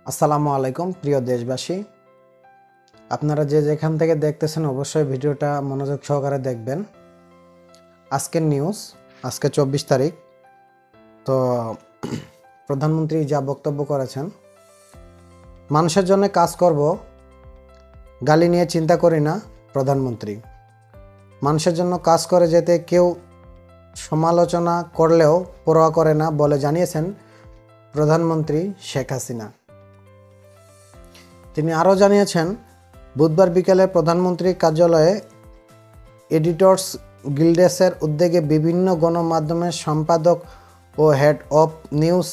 আসসালামু আলাইকুম প্রিয় দেশবাসী, আপনারা যে যেখান থেকে দেখতেছেন অবশ্যই ভিডিওটা মনোযোগ সহকারে দেখবেন। আজকের নিউজ, আজকে 24 তারিখ। তো প্রধানমন্ত্রী যা বক্তব্য করেছেন, মানুষের জন্য কাজ করব, গালি নিয়ে চিন্তা করি না প্রধানমন্ত্রী। মানুষের জন্য কাজ করে যেতে কেউ সমালোচনা করলেও পরোয়া করে না বলে জানিয়েছেন প্রধানমন্ত্রী শেখ হাসিনা। তিনি আরও জানিয়েছেন, বুধবার বিকেলে প্রধানমন্ত্রীর কার্যালয়ে এডিটর্স গিল্ডের উদ্যোগে বিভিন্ন গণমাধ্যমের সম্পাদক ও হেড অফ নিউজ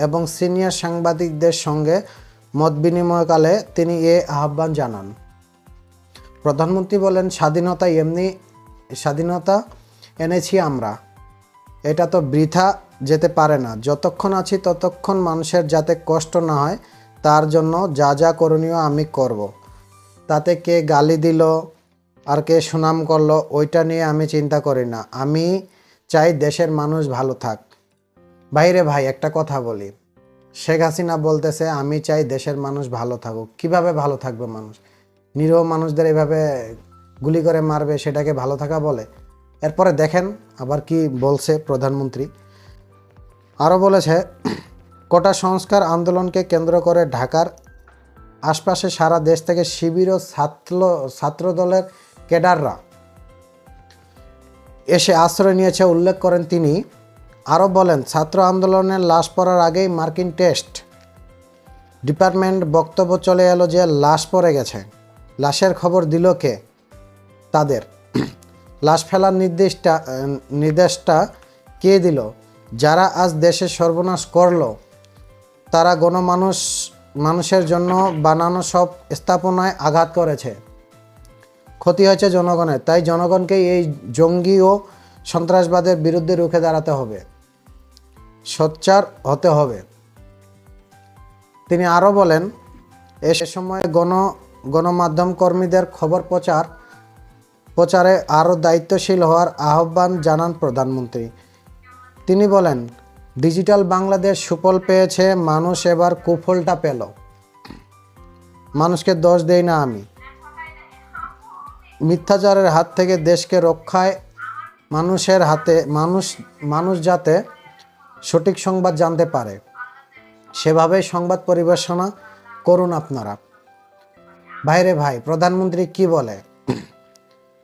এবং সিনিয়র সাংবাদিকদের সঙ্গে মত বিনিময়কালে তিনি এ আহ্বান জানান। প্রধানমন্ত্রী বলেন, স্বাধীনতা এনেছি আমরা, এটা তো বৃথা যেতে পারে না। যতক্ষণ আছি ততক্ষণ মানুষের যাতে কষ্ট না হয় তার জন্য যা যা করণীয় আমি করব। তাতে কে গালি দিল আর কে সুনাম করলো ওইটা নিয়ে আমি চিন্তা করি না। আমি চাই দেশের মানুষ ভালো থাক। ভাইরে ভাই, একটা কথা বলি, শেখ হাসিনা বলতেছে আমি চাই দেশের মানুষ ভালো থাকুক। কিভাবে ভালো থাকবে মানুষ? নিরীহ মানুষদের এভাবে গুলি করে মারবে, সেটাকে ভালো থাকা বলে? এরপরে দেখেন আবার কি বলছে প্রধানমন্ত্রী। আরও বলেছে, কোটা সংস্কার আন্দোলনকে কেন্দ্র করে ঢাকার আশপাশে সারা দেশ থেকে শিবির ও ছাত্রদলের ক্যাডাররা এসে আশ্রয় নিয়েছে উল্লেখ করেন তিনি। আরও বলেন, ছাত্র আন্দোলনের লাশ পড়ার আগেই মার্কিন টেস্ট ডিপার্টমেন্ট বক্তব্য চলে এলো যে লাশ পড়ে গেছে। লাশের খবর দিল কে? তাদের। লাশ ফেলার নির্দেশটা কে দিল? যারা আজ দেশের সর্বনাশ করলো তারা মানুষের জন্য বানানো সব স্থাপনায় আঘাত করেছে। ক্ষতি হয়েছে জনগণের। তাই জনগণকে এই জঙ্গি ও সন্ত্রাসবাদের বিরুদ্ধে রুখে দাঁড়াতে হবে, সোচ্চার হতে হবে। তিনি আরও বলেন, এ সময় গণমাধ্যম কর্মীদের খবর প্রচারে আরও দায়িত্বশীল হওয়ার আহ্বান জানান প্রধানমন্ত্রী। তিনি বলেন, ডিজিটাল বাংলাদেশ সুফল পেয়েছে, মানুষ এবার কুফলটা পেল। মানুষকে দোষ দেই না আমি। মিথ্যাচারের হাত থেকে দেশকে রক্ষায় মানুষ যাতে সঠিক সংবাদ জানতে পারে সেভাবেই সংবাদ পরিবেশনা করুন আপনারা। ভাইরে ভাই, প্রধানমন্ত্রী কি বলে?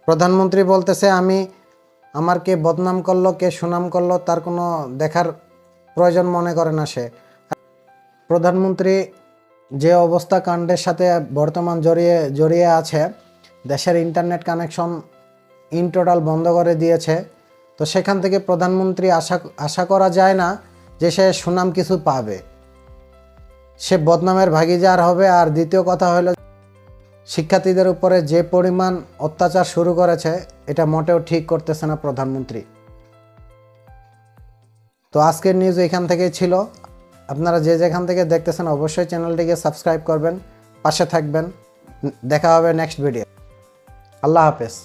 প্রধানমন্ত্রী বলতেছে আমার কে বদনাম করলো কে সুনাম করলো তার কোনো দেখার প্রয়োজন মনে করে না সে। প্রধানমন্ত্রী যে অবস্থা কাণ্ডের সাথে বর্তমান জড়িয়ে আছে, দেশের ইন্টারনেট কানেকশন ইন টোটাল বন্ধ করে দিয়েছে। তো সেখান থেকে প্রধানমন্ত্রী আশা করা যায় না যে সে সুনাম কিছু পাবে। সে বদনামের ভাগীদার হবে। আর দ্বিতীয় কথা হলো, শিক্ষার্থীদের উপরে যে পরিমাণ অত্যাচার শুরু করেছে এটা মোটেও ঠিক করতেছে না প্রধানমন্ত্রী। তো আজকের নিউজ এখান থেকেই ছিল। আপনারা যে যেখান থেকে দেখতেছেন অবশ্যই চ্যানেলটিকে সাবস্ক্রাইব করবেন, পাশে থাকবেন। দেখা হবে নেক্সট ভিডিও। আল্লাহ হাফেজ।